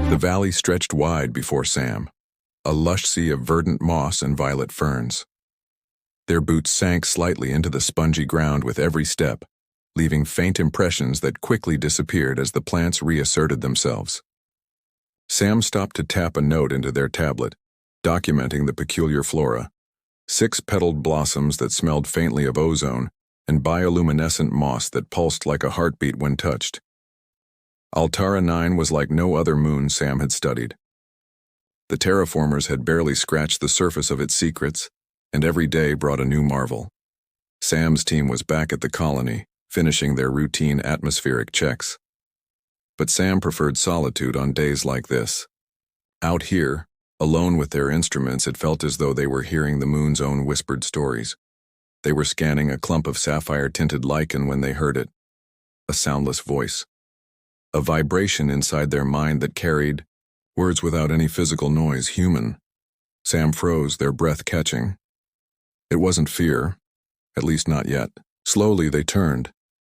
The valley stretched wide before Sam, a lush sea of verdant moss and violet ferns. Their boots sank slightly into the spongy ground with every step, leaving faint impressions that quickly disappeared as the plants reasserted themselves. Sam stopped to tap a note into their tablet, documenting the peculiar flora: 6-petaled blossoms that smelled faintly of ozone, and bioluminescent moss that pulsed like a heartbeat when touched. Altara 9 was like no other moon Sam had studied. The terraformers had barely scratched the surface of its secrets, and every day brought a new marvel. Sam's team was back at the colony, finishing their routine atmospheric checks. But Sam preferred solitude on days like this. Out here, alone with their instruments, it felt as though they were hearing the moon's own whispered stories. They were scanning a clump of sapphire-tinted lichen when they heard it. A soundless voice. A vibration inside their mind that carried words without any physical noise, human. Sam froze, their breath catching. It wasn't fear, at least not yet. Slowly they turned,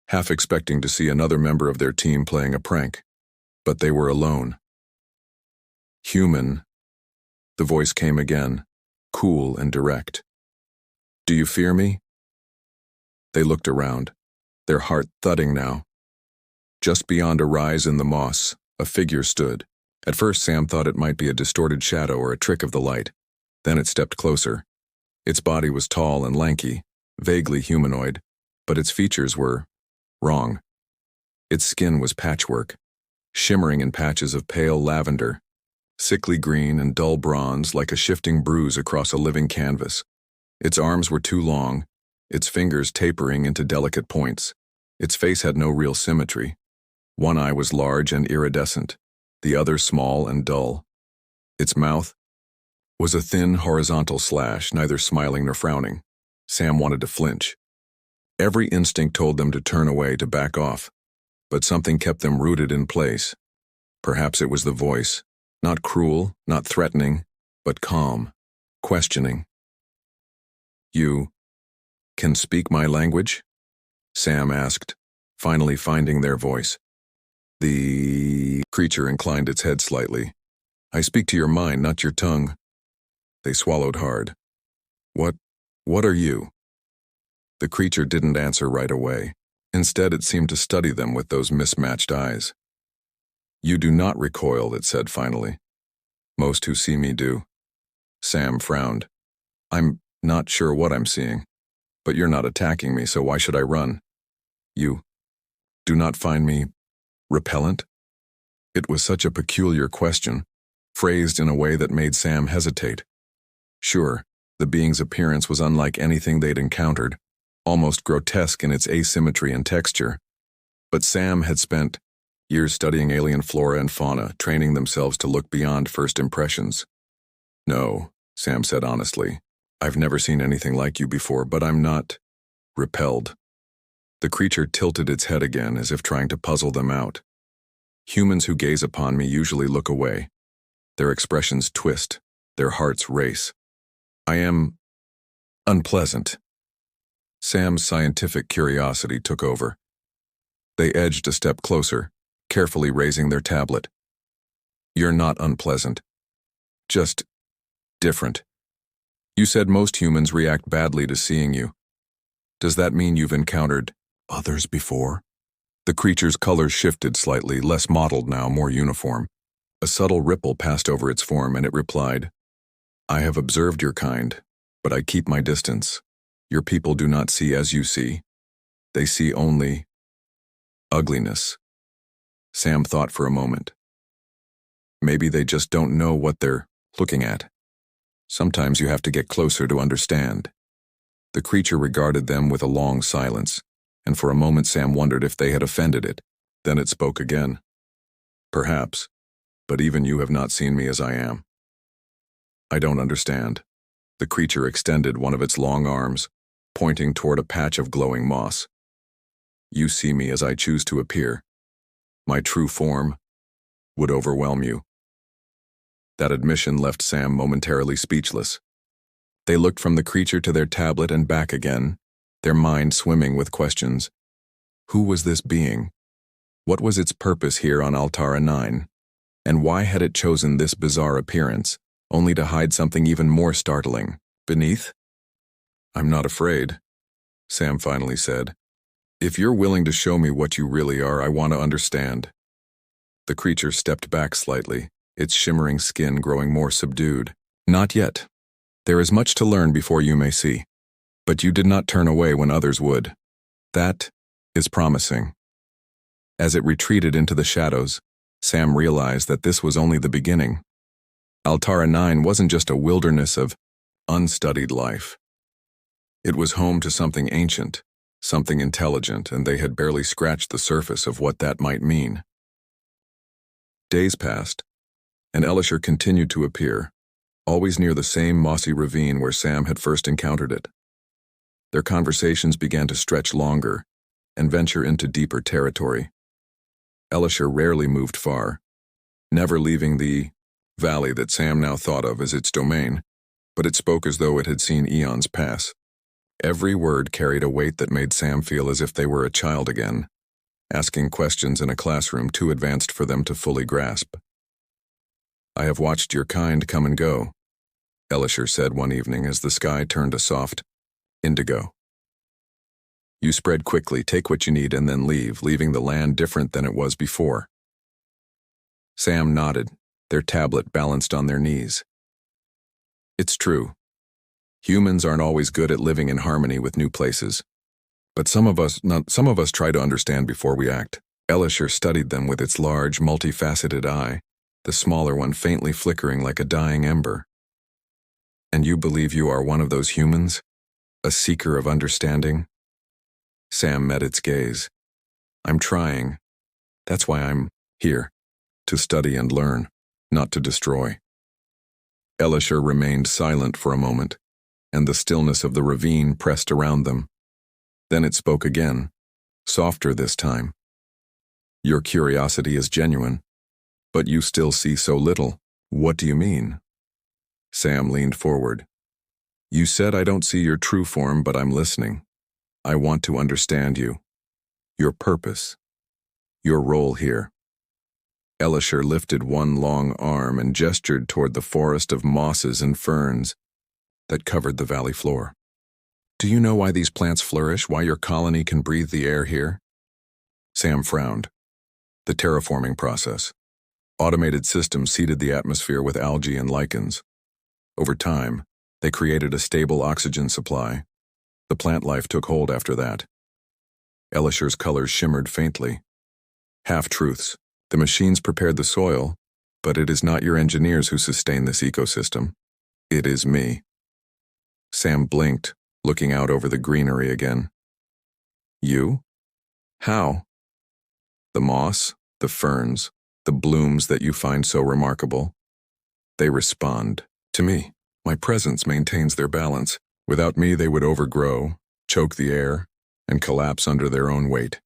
half expecting to see another member of their team playing a prank. But they were alone. Human. The voice came again, cool and direct. Do you fear me? They looked around, their heart thudding now. Just beyond a rise in the moss, a figure stood. At first Sam thought it might be a distorted shadow or a trick of the light. Then it stepped closer. Its body was tall and lanky, vaguely humanoid, but its features were wrong. Its skin was patchwork, shimmering in patches of pale lavender, sickly green and dull bronze like a shifting bruise across a living canvas. Its arms were too long, its fingers tapering into delicate points. Its face had no real symmetry. One eye was large and iridescent, the other small and dull. Its mouth was a thin horizontal slash, neither smiling nor frowning. Sam wanted to flinch. Every instinct told them to turn away, to back off, but something kept them rooted in place. Perhaps it was the voice, not cruel, not threatening, but calm, questioning. You can speak my language? Sam asked, finally finding their voice. The creature inclined its head slightly. I speak to your mind, not your tongue. They swallowed hard. What are you? The creature didn't answer right away. Instead, it seemed to study them with those mismatched eyes. You do not recoil, it said finally. Most who see me do. Sam frowned. I'm not sure what I'm seeing, but you're not attacking me, so why should I run? You do not find me repellent? It was such a peculiar question, phrased in a way that made Sam hesitate. Sure, the being's appearance was unlike anything they'd encountered, almost grotesque in its asymmetry and texture. But Sam had spent years studying alien flora and fauna, training themselves to look beyond first impressions. No, Sam said honestly. I've never seen anything like you before, but I'm not repelled. The creature tilted its head again as if trying to puzzle them out. Humans who gaze upon me usually look away. Their expressions twist, their hearts race. I am unpleasant. Sam's scientific curiosity took over. They edged a step closer, carefully raising their tablet. You're not unpleasant. Just different. You said most humans react badly to seeing you. Does that mean you've encountered others before? The creature's colors shifted slightly, less mottled now, more uniform. A subtle ripple passed over its form, and it replied, I have observed your kind, but I keep my distance. Your people do not see as you see. They see only ugliness. Sam thought for a moment. Maybe they just don't know what they're looking at. Sometimes you have to get closer to understand. The creature regarded them with a long silence, and for a moment Sam wondered if they had offended it. Then it spoke again. Perhaps, but even you have not seen me as I am. I don't understand. The creature extended one of its long arms, pointing toward a patch of glowing moss. You see me as I choose to appear. My true form would overwhelm you. That admission left Sam momentarily speechless. They looked from the creature to their tablet and back again, their mind swimming with questions. Who was this being? What was its purpose here on Altara 9? And why had it chosen this bizarre appearance, only to hide something even more startling beneath? "I'm not afraid," Sam finally said. "If you're willing to show me what you really are, I want to understand." The creature stepped back slightly, its shimmering skin growing more subdued. "Not yet. There is much to learn before you may see. But you did not turn away when others would. That is promising." As it retreated into the shadows, Sam realized that this was only the beginning. Altara 9 wasn't just a wilderness of unstudied life. It was home to something ancient, something intelligent, and they had barely scratched the surface of what that might mean. Days passed, and Elisher continued to appear, always near the same mossy ravine where Sam had first encountered it. Their conversations began to stretch longer and venture into deeper territory. Elisher rarely moved far, never leaving the valley that Sam now thought of as its domain, but it spoke as though it had seen eons pass. Every word carried a weight that made Sam feel as if they were a child again, asking questions in a classroom too advanced for them to fully grasp. "I have watched your kind come and go," Elisher said one evening as the sky turned a soft indigo. "You spread quickly, take what you need, and then leave, leaving the land different than it was before." Sam nodded, their tablet balanced on their knees. "It's true. Humans aren't always good at living in harmony with new places. But some of us try to understand before we act." Elisher studied them with its large, multifaceted eye, the smaller one faintly flickering like a dying ember. "And you believe you are one of those humans? A seeker of understanding?" Sam met its gaze. "I'm trying. That's why I'm here, to study and learn, not to destroy." Elisher remained silent for a moment, and the stillness of the ravine pressed around them. Then it spoke again, softer this time. "Your curiosity is genuine, but you still see so little. What do you mean?" Sam leaned forward. "You said I don't see your true form, but I'm listening. I want to understand you. Your purpose. Your role here." Elisher lifted one long arm and gestured toward the forest of mosses and ferns that covered the valley floor. "Do you know why these plants flourish, why your colony can breathe the air here?" Sam frowned. "The terraforming process. Automated systems seeded the atmosphere with algae and lichens. Over time, they created a stable oxygen supply. The plant life took hold after that." Elisher's colors shimmered faintly. "Half-truths. The machines prepared the soil, but it is not your engineers who sustain this ecosystem. It is me." Sam blinked, looking out over the greenery again. "You? How?" "The moss, the ferns, the blooms that you find so remarkable. They respond to me. My presence maintains their balance. Without me, they would overgrow, choke the air, and collapse under their own weight.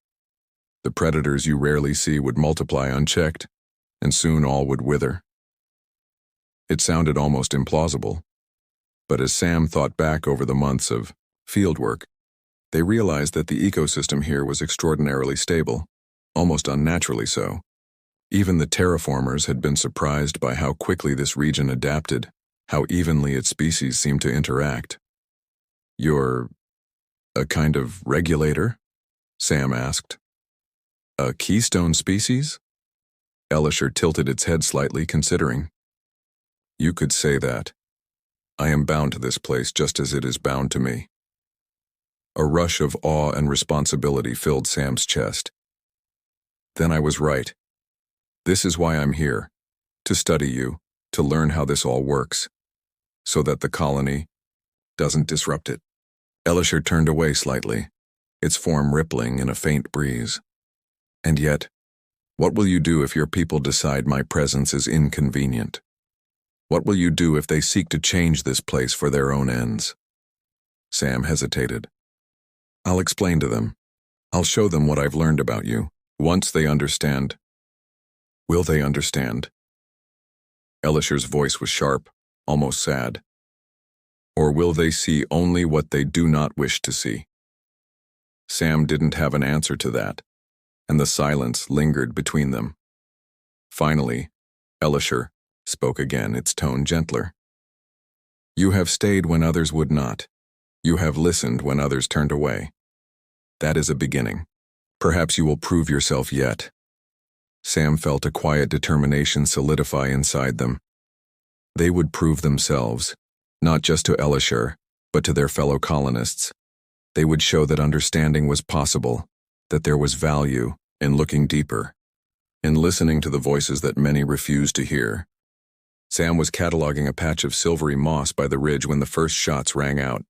The predators you rarely see would multiply unchecked, and soon all would wither." It sounded almost implausible, but as Sam thought back over the months of fieldwork, they realized that the ecosystem here was extraordinarily stable, almost unnaturally so. Even the terraformers had been surprised by how quickly this region adapted, how evenly its species seemed to interact. "You're a kind of regulator?" Sam asked. "A keystone species?" Elisher tilted its head slightly, considering. "You could say that. I am bound to this place just as it is bound to me." A rush of awe and responsibility filled Sam's chest. "Then I was right. This is why I'm here, to study you, to learn how this all works, so that the colony doesn't disrupt it." Elisher turned away slightly, its form rippling in a faint breeze. "And yet, what will you do if your people decide my presence is inconvenient? What will you do if they seek to change this place for their own ends?" Sam hesitated. "I'll explain to them. I'll show them what I've learned about you. Once they understand." "Will they understand?" Elisher's voice was sharp, almost sad. "Or will they see only what they do not wish to see?" Sam didn't have an answer to that, and the silence lingered between them. Finally, Elishar spoke again, its tone gentler. You have stayed when others would not. You have listened when others turned away. That is a beginning. Perhaps you will prove yourself yet. Sam felt a quiet determination solidify inside them. They would prove themselves, not just to Elishar, but to their fellow colonists. They would show that understanding was possible, that there was value in looking deeper, in listening to the voices that many refused to hear. Sam was cataloging a patch of silvery moss by the ridge when the first shots rang out.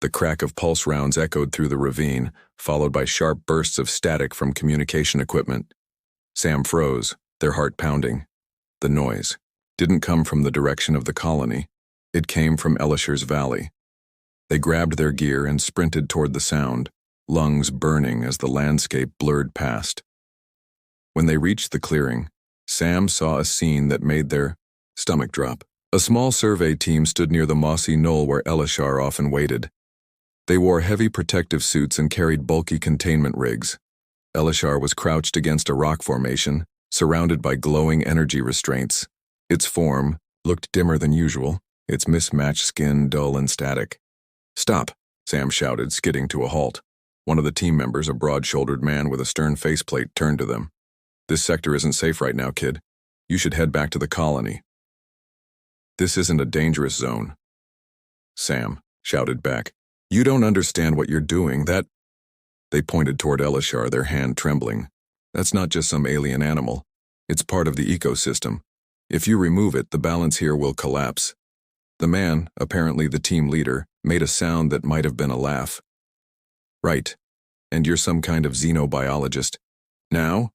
The crack of pulse rounds echoed through the ravine, followed by sharp bursts of static from communication equipment. Sam froze, their heart pounding. The noise didn't come from the direction of the colony. It came from Elishar's valley. They grabbed their gear and sprinted toward the sound, lungs burning as the landscape blurred past. When they reached the clearing, Sam saw a scene that made their stomach drop. A small survey team stood near the mossy knoll where Elishar often waited. They wore heavy protective suits and carried bulky containment rigs. Elishar was crouched against a rock formation, surrounded by glowing energy restraints. Its form looked dimmer than usual, its mismatched skin dull and static. Stop, Sam shouted, skidding to a halt. One of the team members, a broad-shouldered man with a stern faceplate, turned to them. This sector isn't safe right now, kid. You should head back to the colony. This isn't a dangerous zone. Sam shouted back. You don't understand what you're doing. They pointed toward Elishar, their hand trembling. That's not just some alien animal. It's part of the ecosystem. If you remove it, the balance here will collapse. The man, apparently the team leader, made a sound that might have been a laugh. Right. And you're some kind of xenobiologist. Now?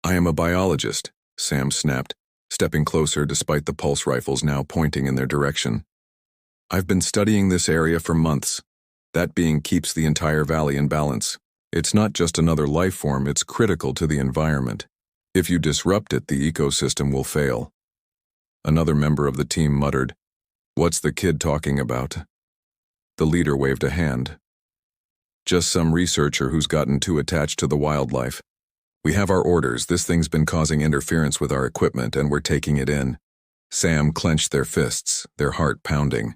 I am a biologist, Sam snapped, stepping closer despite the pulse rifles now pointing in their direction. I've been studying this area for months. That being keeps the entire valley in balance. It's not just another life form, it's critical to the environment. If you disrupt it, the ecosystem will fail. Another member of the team muttered, What's the kid talking about? The leader waved a hand. Just some researcher who's gotten too attached to the wildlife. We have our orders. This thing's been causing interference with our equipment and we're taking it in. Sam clenched their fists, their heart pounding.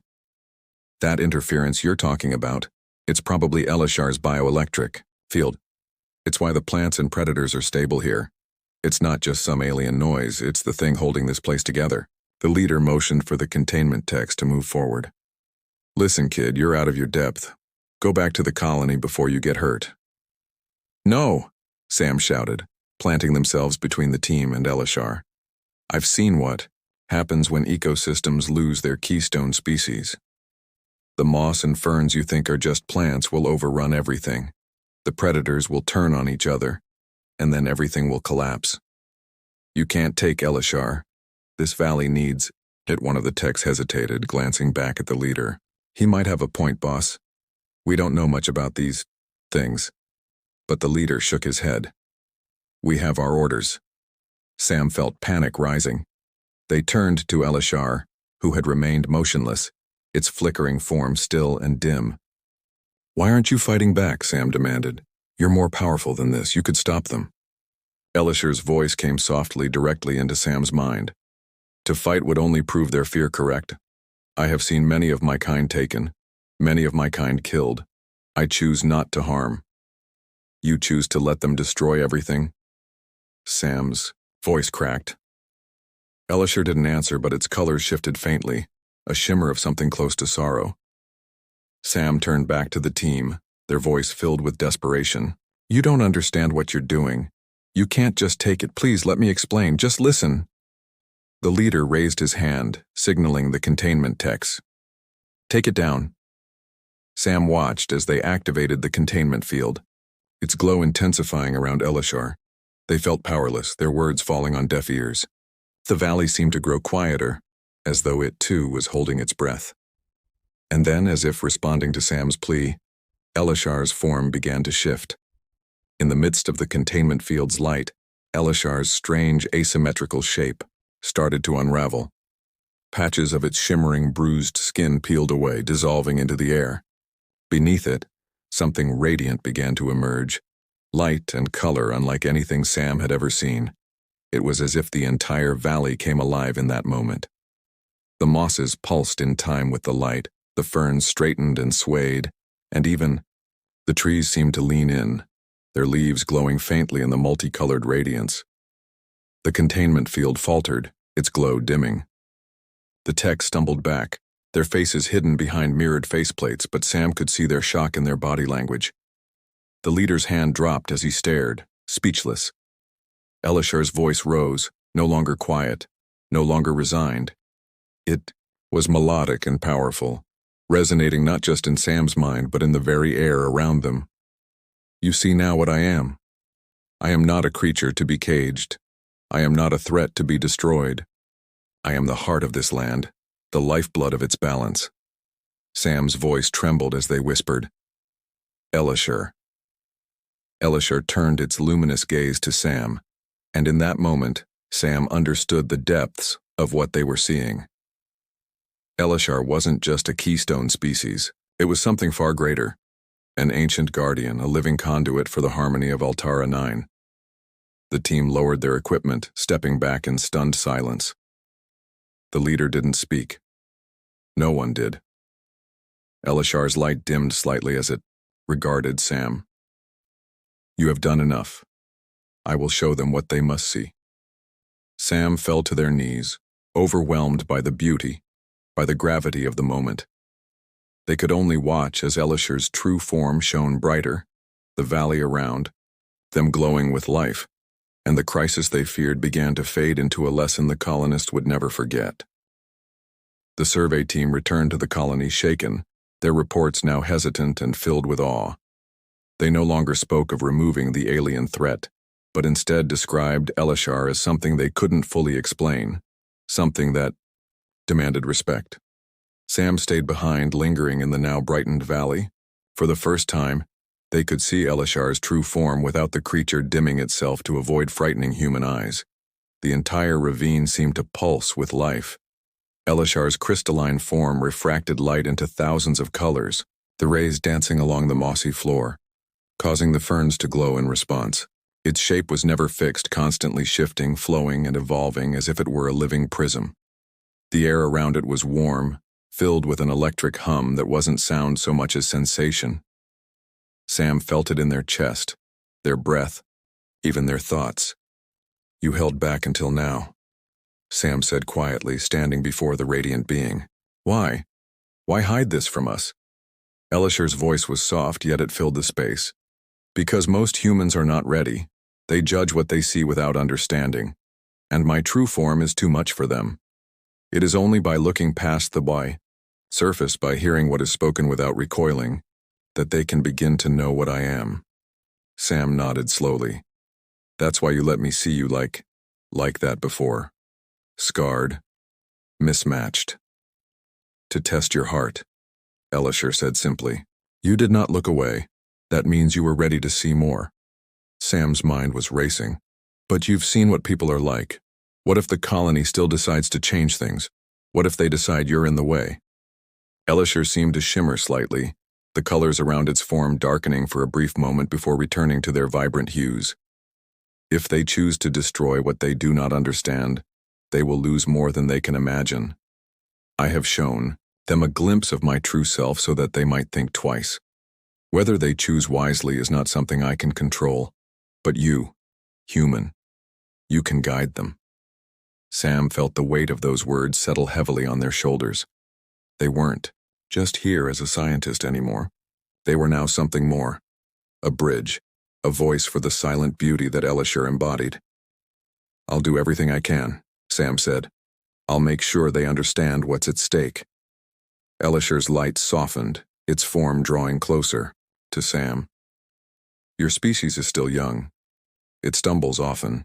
That interference you're talking about, it's probably Elishar's bioelectric field. It's why the plants and predators are stable here. It's not just some alien noise, it's the thing holding this place together. The leader motioned for the containment techs to move forward. Listen, kid, you're out of your depth. Go back to the colony before you get hurt. No, Sam shouted, planting themselves between the team and Elishar. I've seen what happens when ecosystems lose their keystone species. The moss and ferns you think are just plants will overrun everything. The predators will turn on each other, and then everything will collapse. You can't take Elishar. This valley needs it. One of the techs hesitated, glancing back at the leader. He might have a point, boss. We don't know much about these things. But the leader shook his head. We have our orders. Sam felt panic rising. They turned to Elishar, who had remained motionless, its flickering form still and dim. Why aren't you fighting back? Sam demanded. You're more powerful than this. You could stop them. Elishar's voice came softly directly into Sam's mind. To fight would only prove their fear correct. I have seen many of my kind taken, many of my kind killed. I choose not to harm. You choose to let them destroy everything? Sam's voice cracked. Elishar didn't answer, but its colors shifted faintly, a shimmer of something close to sorrow. Sam turned back to the team, their voice filled with desperation. You don't understand what you're doing. You can't just take it. Please let me explain. Just listen. The leader raised his hand, signaling the containment techs. Take it down. Sam watched as they activated the containment field, its glow intensifying around Elishar. They felt powerless, their words falling on deaf ears. The valley seemed to grow quieter, as though it too was holding its breath. And then, as if responding to Sam's plea, Elishar's form began to shift. In the midst of the containment field's light, Elishar's strange asymmetrical shape started to unravel. Patches of its shimmering, bruised skin peeled away, dissolving into the air. Beneath it, something radiant began to emerge, light and color unlike anything Sam had ever seen. It was as if the entire valley came alive in that moment. The mosses pulsed in time with the light, the ferns straightened and swayed, and even the trees seemed to lean in, their leaves glowing faintly in the multicolored radiance. The containment field faltered, its glow dimming. The tech stumbled back, their faces hidden behind mirrored faceplates, but Sam could see their shock in their body language. The leader's hand dropped as he stared, speechless. Elishar's voice rose, no longer quiet, no longer resigned. It was melodic and powerful, resonating not just in Sam's mind but in the very air around them. You see now what I am. I am not a creature to be caged. I am not a threat to be destroyed. I am the heart of this land, the lifeblood of its balance. Sam's voice trembled as they whispered, Elishar. Elishar turned its luminous gaze to Sam, and in that moment, Sam understood the depths of what they were seeing. Elishar wasn't just a keystone species, it was something far greater, an ancient guardian, a living conduit for the harmony of Altara 9. The team lowered their equipment, stepping back in stunned silence. The leader didn't speak. No one did. Elishar's light dimmed slightly as it regarded Sam. You have done enough. I will show them what they must see. Sam fell to their knees, overwhelmed by the beauty, by the gravity of the moment. They could only watch as Elishar's true form shone brighter, the valley around, them glowing with life, and the crisis they feared began to fade into a lesson the colonists would never forget. The survey team returned to the colony shaken, their reports now hesitant and filled with awe. They no longer spoke of removing the alien threat, but instead described Elishar as something they couldn't fully explain, something that demanded respect. Sam stayed behind, lingering in the now brightened valley. For the first time, they could see Elishar's true form without the creature dimming itself to avoid frightening human eyes. The entire ravine seemed to pulse with life. Elishar's crystalline form refracted light into thousands of colors, the rays dancing along the mossy floor, causing the ferns to glow in response. Its shape was never fixed, constantly shifting, flowing, and evolving as if it were a living prism. The air around it was warm, filled with an electric hum that wasn't sound so much as sensation. Sam felt it in their chest, their breath, even their thoughts. You held back until now, Sam said quietly, standing before the radiant being. Why? Why hide this from us? Elishar's voice was soft, yet it filled the space. Because most humans are not ready. They judge what they see without understanding. And my true form is too much for them. It is only by looking past the surface, by hearing what is spoken without recoiling, that they can begin to know what I am. Sam nodded slowly. That's why you let me see you like that before. Scarred, mismatched. To test your heart, Elishar said simply. You did not look away. That means you were ready to see more. Sam's mind was racing. But you've seen what people are like. What if the colony still decides to change things? What if they decide you're in the way? Elishar seemed to shimmer slightly, the colors around its form darkening for a brief moment before returning to their vibrant hues. If they choose to destroy what they do not understand, they will lose more than they can imagine. I have shown them a glimpse of my true self so that they might think twice. Whether they choose wisely is not something I can control, but you, human, you can guide them. Sam felt the weight of those words settle heavily on their shoulders. They weren't just here as a scientist anymore. They were now something more. A bridge, a voice for the silent beauty that Elishar embodied. I'll do everything I can, Sam said. I'll make sure they understand what's at stake. Elishar's light softened, its form drawing closer to Sam. Your species is still young. It stumbles often.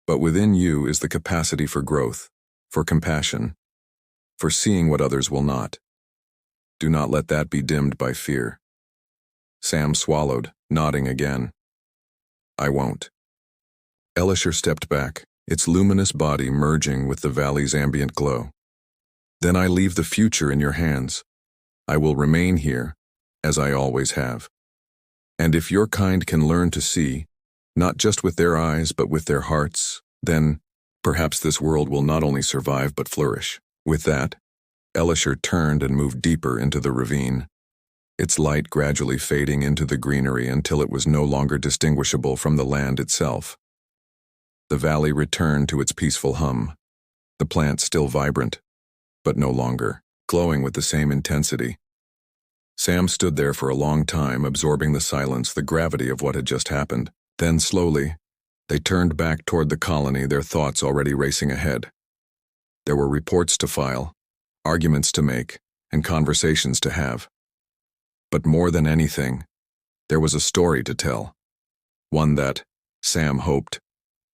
But within you is the capacity for growth, for compassion, for seeing what others will not. Do not let that be dimmed by fear. Sam swallowed, nodding again. I won't. Elishar stepped back, its luminous body merging with the valley's ambient glow. Then I leave the future in your hands. I will remain here, as I always have. And if your kind can learn to see, not just with their eyes but with their hearts, Then, perhaps this world will not only survive but flourish. With that, Elisher turned and moved deeper into the ravine, its light gradually fading into the greenery until it was no longer distinguishable from the land itself. The valley returned to its peaceful hum, the plants still vibrant, but no longer glowing with the same intensity. Sam stood there for a long time, absorbing the silence, the gravity of what had just happened. Then, slowly, they turned back toward the colony, their thoughts already racing ahead. There were reports to file, arguments to make, and conversations to have. But more than anything, there was a story to tell. One that, Sam hoped,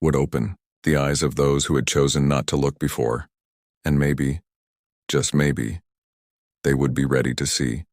would open the eyes of those who had chosen not to look before, and maybe, just maybe, they would be ready to see.